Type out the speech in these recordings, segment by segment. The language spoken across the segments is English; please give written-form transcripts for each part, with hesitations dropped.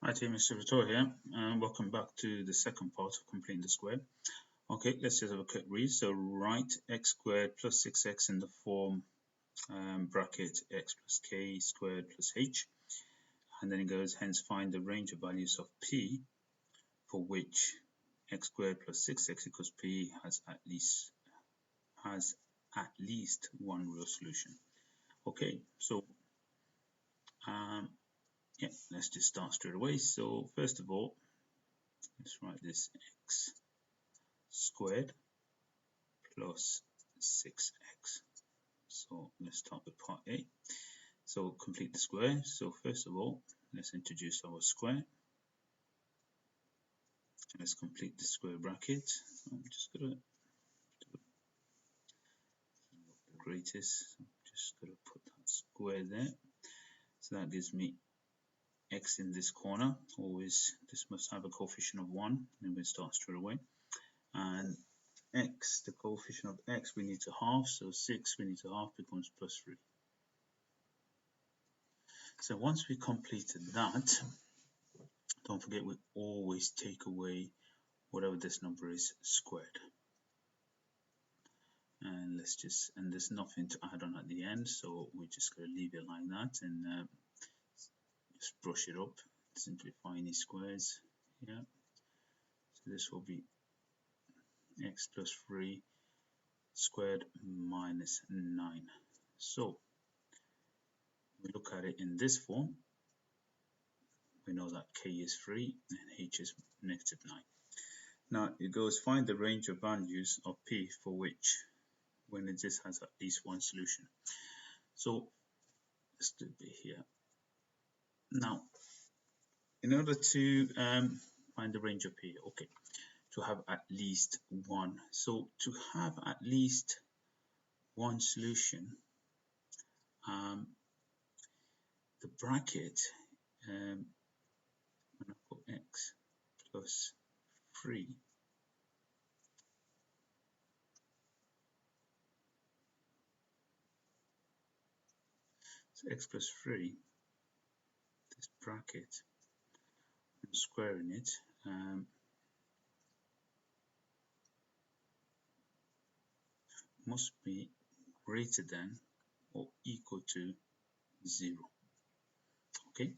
Hi team, Mr. Victor here, and welcome back to the second part of completing the square. Okay, let's just have a quick read. So write x squared plus 6x in the form bracket x plus k squared plus h, and then it goes, hence find the range of values of p for which x squared plus 6x equals p has at least one real solution. Okay, so yeah, let's just start straight away. So first of all, let's write this x squared plus 6x. So let's start with part A. So complete the square. So first of all, let's introduce our square. Let's complete the square bracket. I'm just gonna do the greatest. I'm just gonna put that square there. So that gives me x in this corner. Always, this must have a coefficient of 1. Then we start straight away. And x, the coefficient of x, we need to halve. So 6 we need to halve becomes plus 3. So once we completed that, don't forget we always take away whatever this number is squared. And there's nothing to add on at the end, so we're just going to leave it like that and just brush it up, simplify any squares here. So this will be x plus 3 squared minus 9. So we look at it in this form. We know that k is 3 and h is negative 9. Now it goes find the range of values of p for which when it just has at least one solution. So let's do it here. Now, in order to find the range of p, okay, to have at least one. So to have at least one solution, the bracket, when I put x plus 3, so x plus 3, this bracket, I'm squaring it, must be greater than or equal to 0. Okay,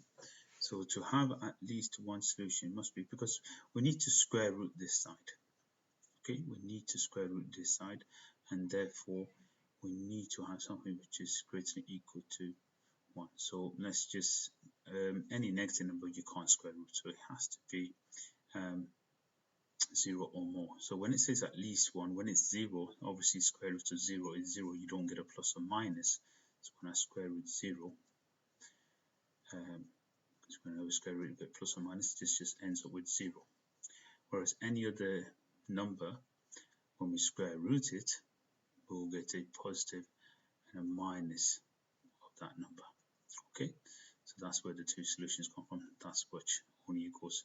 so to have at least one solution must be, because we need to square root this side. Okay, we need to square root this side, and therefore we need to have something which is greater than or equal to 1. So let's just any negative number you can't square root, so it has to be 0 or more. So when it says at least 1, when it's 0, obviously square root of 0 is 0. You don't get a plus or minus. So when I square root 0, because when I square root, you get plus or minus. This just ends up with 0. Whereas any other number, when we square root it, we'll get a positive and a minus of that number. Okay, so that's where the two solutions come from. That's which only equals,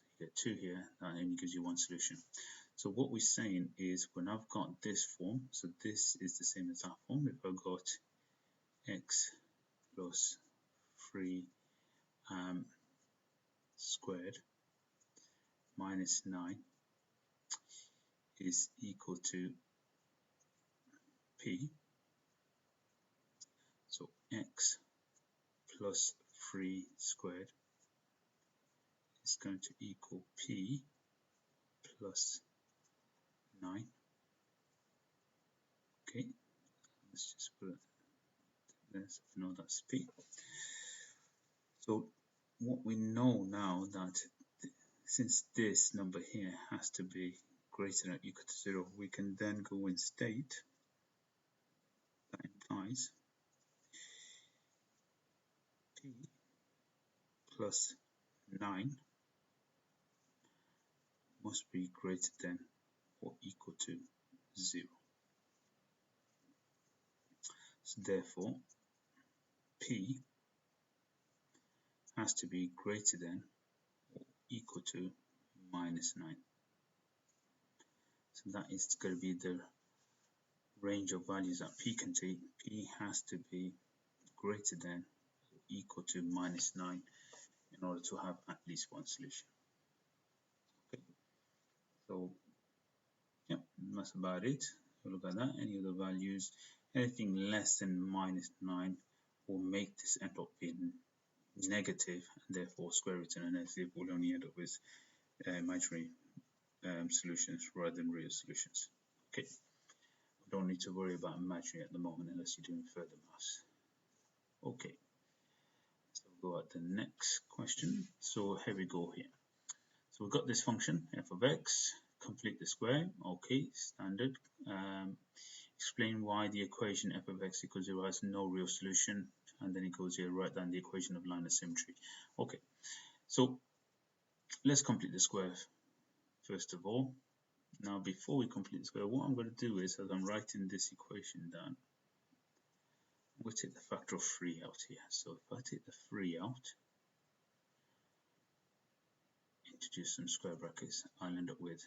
so you get 2 here, that only gives you one solution. So what we're saying is, when I've got this form, so this is the same as that form. If I got x plus 3 squared minus 9 is equal to p, so x plus 3 squared is going to equal p plus 9. Okay, let's just put it there so we know that's p. So what we know now, that since this number here has to be greater than or equal to 0, we can then go and state that implies p plus 9 must be greater than or equal to 0. So therefore p has to be greater than or equal to minus 9. So that is going to be the range of values that p can take. P has to be greater than or equal to minus 9 in order to have at least one solution. Okay, so yeah, that's about it. So look at that. Any other values, anything less than -9 will make this end up being negative, and therefore square root and a negative will only end up with imaginary solutions rather than real solutions. Okay, we don't need to worry about imaginary at the moment unless you're doing further maths. Okay, so we'll go at the next question. So here we go here. So we've got this function f of x, complete the square. Okay, standard. Explain why the equation f of x equals 0 has no real solution, and then it goes here, write down the equation of line of symmetry. Okay, so let's complete the square first of all. Now before we complete the square, what I'm going to do is, as I'm writing this equation down, I'm going to take the factor of 3 out here. So if I take the 3 out, introduce some square brackets, I'll end up with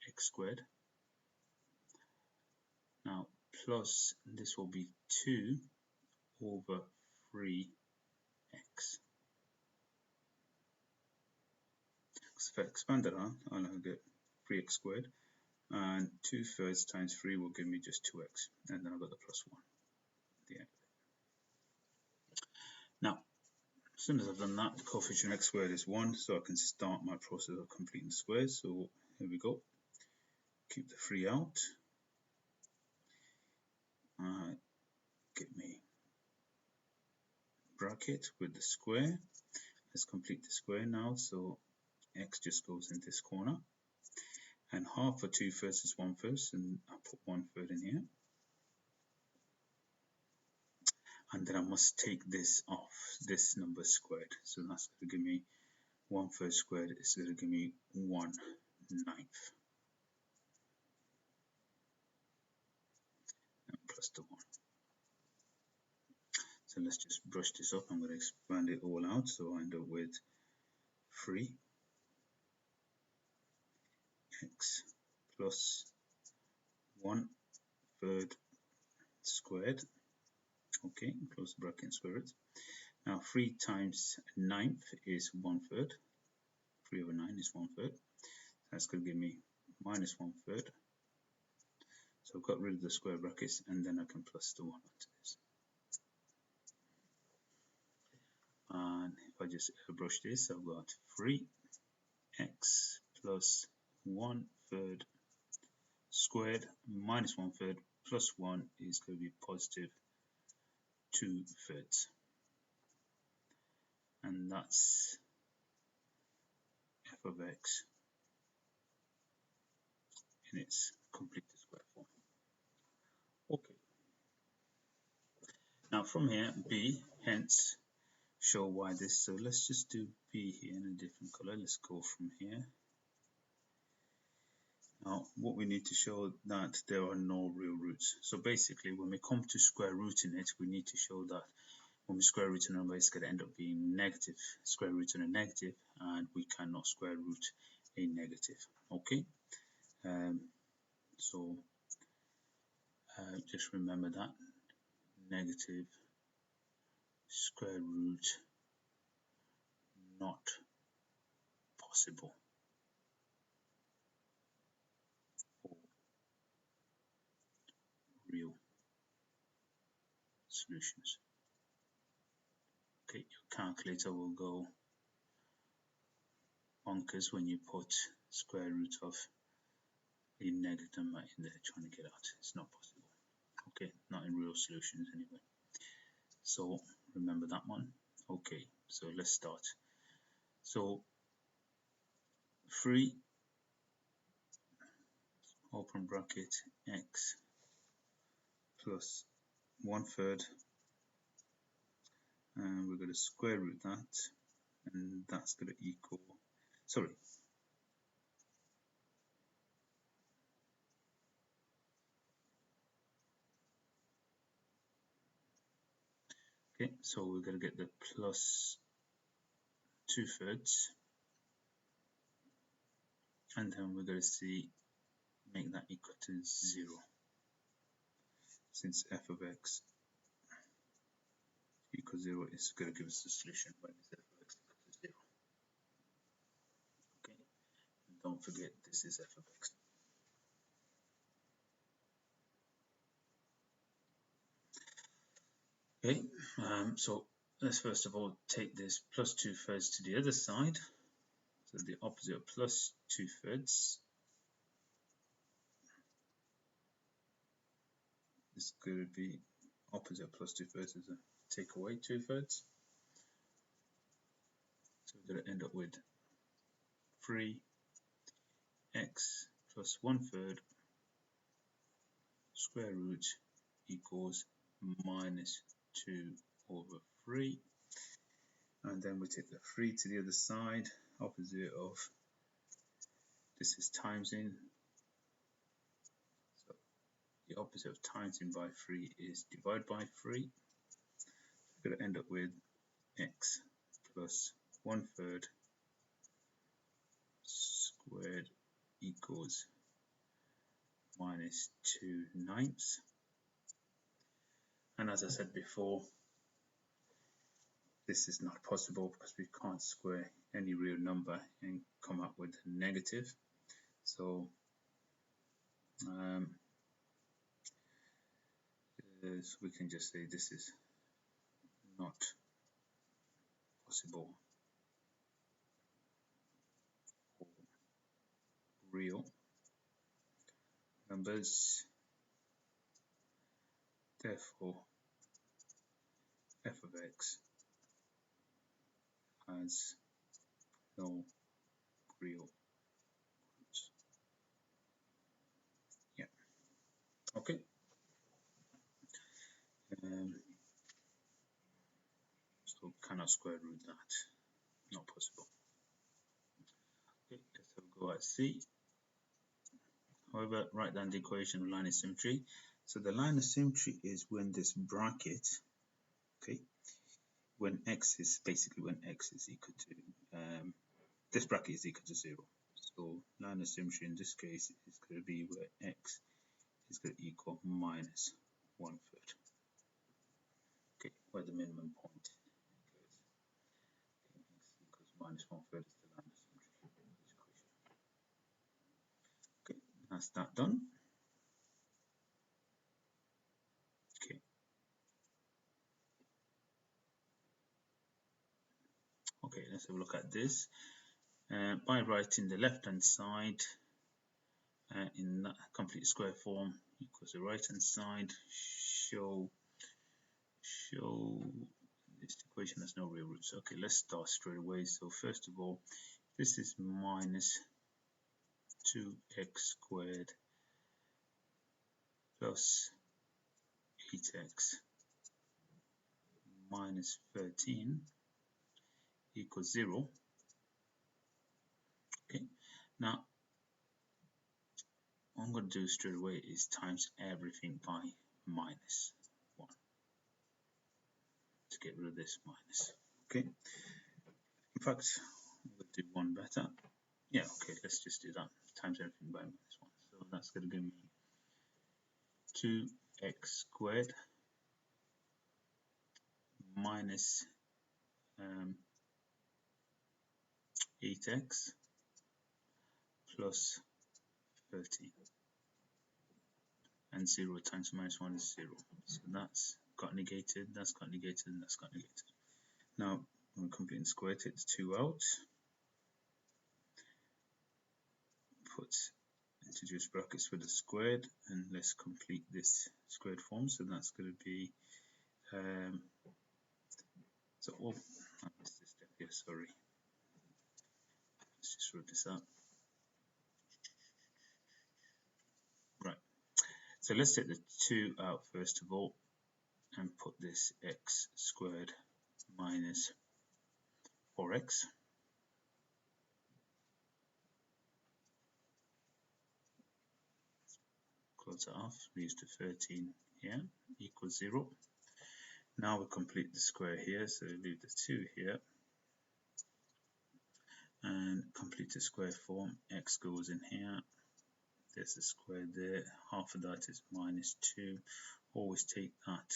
x squared. Now plus this will be 2 over 3x. So if I expand that out, I'll get 3x squared, and 2/3 times 3 will give me just 2x, and then I've got the plus 1 at the end. Now, as soon as I've done that, the coefficient x squared is 1, so I can start my process of completing squares. So here we go. Keep the 3 out. Get me bracket with the square. Let's complete the square now. So x just goes in this corner, and half for 2/3 is 1/3, and I'll put 1/3 in here. And then I must take this off, this number squared. So that's going to give me 1/3 squared is going to give me 1/9, and plus the 1. So let's just brush this up. I'm going to expand it all out, so I end up with 3x plus 1/3 squared. Okay, close the bracket and square it. Now 3 times 9 is 1/3. 3 over 9 is 1/3. That's going to give me minus 1/3. So I've got rid of the square brackets, and then I can plus the 1 onto this. And if I just airbrush this, I've got 3x plus 1/3 squared minus 1/3 plus 1 is going to be positive 2/3. And that's f of x in its completed square form. Okay. Now from here, b, hence, show why this. So let's just do b here in a different color. Let's go from here. Now what we need to show that there are no real roots. So basically when we come to square rooting it, we need to show that when we square root a number, it's going to end up being negative. Square root and a negative, and we cannot square root a negative. Okay, so just remember that negative square root not possible for real solutions. Okay, your calculator will go bonkers when you put square root of a negative number in there trying to get out. It's not possible. Okay, not in real solutions anyway. So remember that one. Okay, so let's start. So 3 open bracket x plus 1/3, and we're going to square root that, and that's going to equal, sorry, okay, so we're going to get the plus 2/3, and then we're going to see, make that equal to 0, since f of x equals 0 is going to give us the solution when f of x equals to don't forget this is f of x. Okay, so let's first of all take this plus 2/3 to the other side. So the opposite of plus 2/3 is going to be opposite of plus 2/3 is a take away 2/3. So we're going to end up with 3x plus 1/3 square root equals minus 2/3. And then we take the 3 to the other side, opposite of this is times in. So the opposite of times in by 3 is divide by 3. We're going to end up with x plus 1/3 squared equals minus 2/9. And as I said before, this is not possible because we can't square any real number and come up with a negative. So we can just say this is not possible for real numbers. Therefore, f of x has no real roots. Yeah. Okay. So cannot square root that. Not possible. Okay, let's have a go at C. However, write down the equation of line of symmetry. So the line of symmetry is when this bracket, okay, when x is basically when x is equal to this bracket is equal to 0. So line of symmetry in this case is going to be where x is going to equal minus 1/3. Okay, where the minimum point is. Okay, x equals minus 1/3 is the line of symmetry equation. Okay, that's that done. Okay. Okay, let's have a look at this. By writing the left hand side in that complete square form equals the right hand side, show this equation has no real roots. Okay, let's start straight away. So first of all, this is minus 2x squared plus 8x minus 13 equals 0. Okay, now what I'm going to do straight away is times everything by minus 1 to get rid of this minus. Okay, in fact, I'm going to do one better. Yeah, okay, let's just do that. Times everything by minus 1. So that's going to give me 2x squared minus 8x plus 13. And 0 times minus 1 is 0. So that's got negated, that's got negated, and that's got negated. Now, when we complete the square, take the 2 out. Put introduce brackets with the squared, and let's complete this squared form. So that's going to be so I missed this step here, sorry. Let's just write this out. Right. So let's take the 2 out first of all and put this x squared minus 4x. Close it off, we use the 13 here, equals 0. Now we complete the square here, so leave the 2 here and complete the square form. X goes in here, there's a square there, half of that is minus 2. Always take that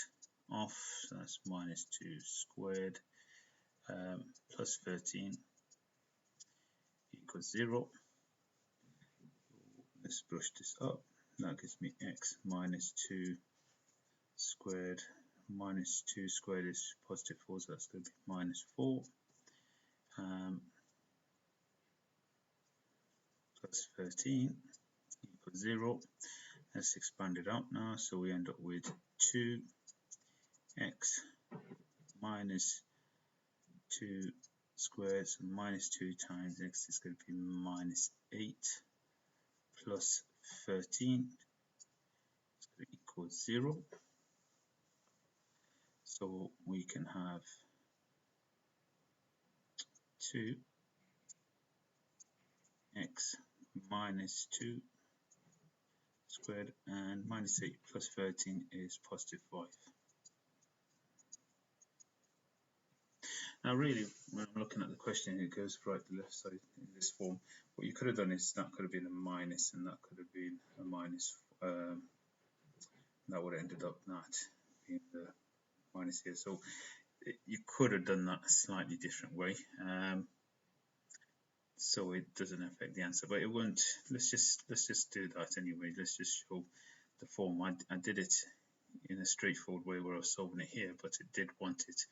off, so that's minus 2 squared plus 13 equals 0. let's brush this up. That gives me x minus 2 squared. Minus 2 squared is positive 4, so that's going to be minus 4. Plus 13 equals 0. Let's expand it out now, so we end up with 2x minus 2 squared, so minus 2 times x is going to be minus 8 plus 13 is going to equal 0. So we can have 2x minus 2 squared, and minus 8 plus 13 is positive 5. Now really, when I'm looking at the question, it goes right to left side in this form. What you could have done is that could have been a minus, and that could have been a minus. That would have ended up not being the minus here. So you could have done that a slightly different way. So it doesn't affect the answer, but it won't. Let's just do that anyway. Let's just show the form. I did it in a straightforward way where I was solving it here, but it did want it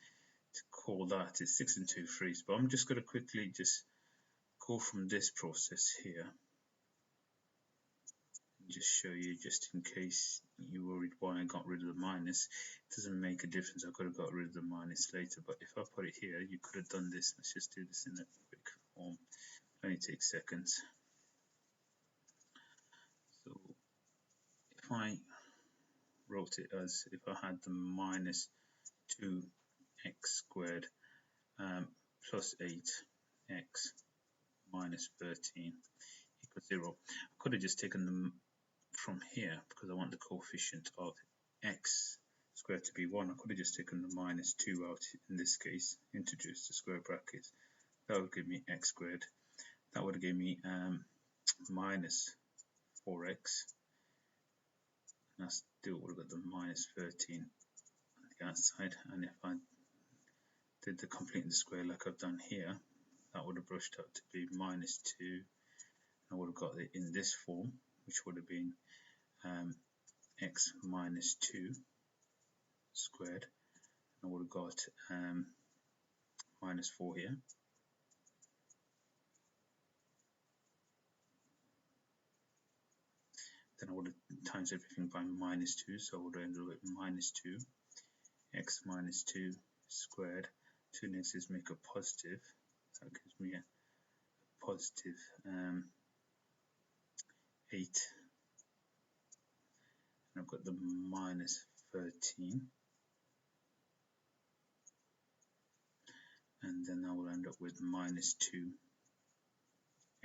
to call that. It's 6 and 2 threes. But I'm just going to quickly just go from this process here and just show you, just in case you're worried why I got rid of the minus. It doesn't make a difference. I could have got rid of the minus later, but if I put it here, you could have done this. Let's just do this in a quick form. Only takes seconds. So if I wrote it as, if I had the minus 2x squared plus 8x minus 13 equals 0, I could have just taken them from here because I want the coefficient of x squared to be 1. I could have just taken the minus 2 out in this case, introduced the square brackets. That would give me x squared. That would give me minus 4x, and I still would have got the minus 13 on the outside. And if I did the completing the square like I've done here, that would have brushed up to be minus 2. I would have got it in this form, which would have been x minus 2 squared. I would have got minus 4 here. Then I would have times everything by minus 2, so I would have ended up with minus 2 x minus 2 squared. 2 negatives make a positive, so that gives me a positive 8, and I've got the minus 13, and then I will end up with minus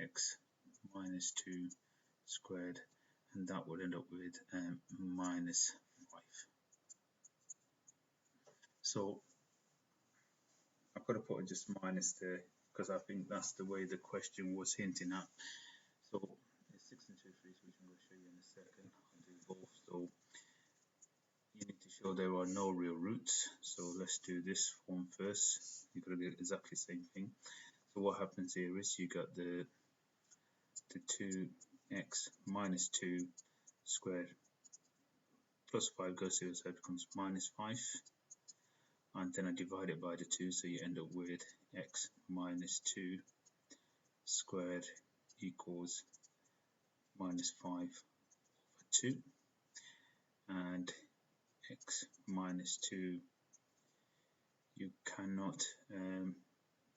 2x minus 2 squared, and that would end up with minus 5. So I could have put just minus there because I think that's the way the question was hinting at. So it's 6 and 2 threes, which I'm going to show you in a second. I'll do both. So you need to show there are no real roots. So let's do this form first. You're going to get exactly the same thing. So what happens here is you got the 2x minus 2 squared plus 5 goes to the other side, becomes minus 5. And then I divide it by the 2, so you end up with x minus 2 squared equals minus 5 over 2, and x minus 2, you cannot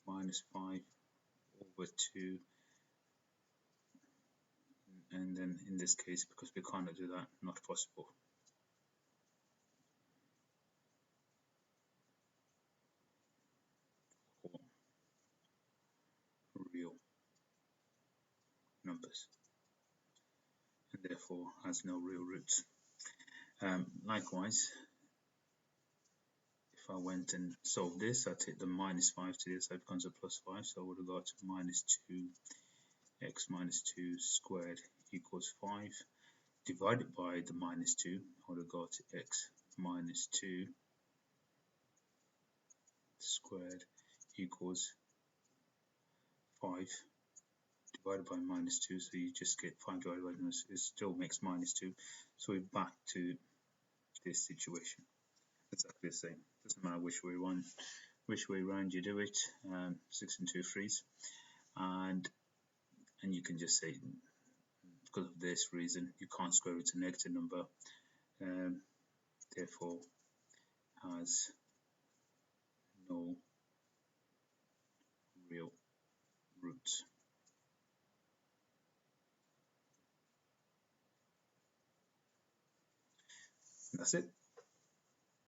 minus 5 over 2, and then in this case, because we cannot do that, not possible. Or real numbers, and therefore has no real roots. Likewise, if I went and solved this, I take the minus 5 to this, that becomes a plus 5, so I would have got minus 2x minus 2 squared equals 5. Divided by the minus 2, I would have got x minus 2 squared equals 5 divided by -2, so you just get 5 divided by minus, it still makes -2. So we're back to this situation. Exactly the same. Doesn't matter which way round you do it. 6 and 2 threes, and you can just say, because of this reason, you can't square root a negative number, therefore has no real roots. That's it.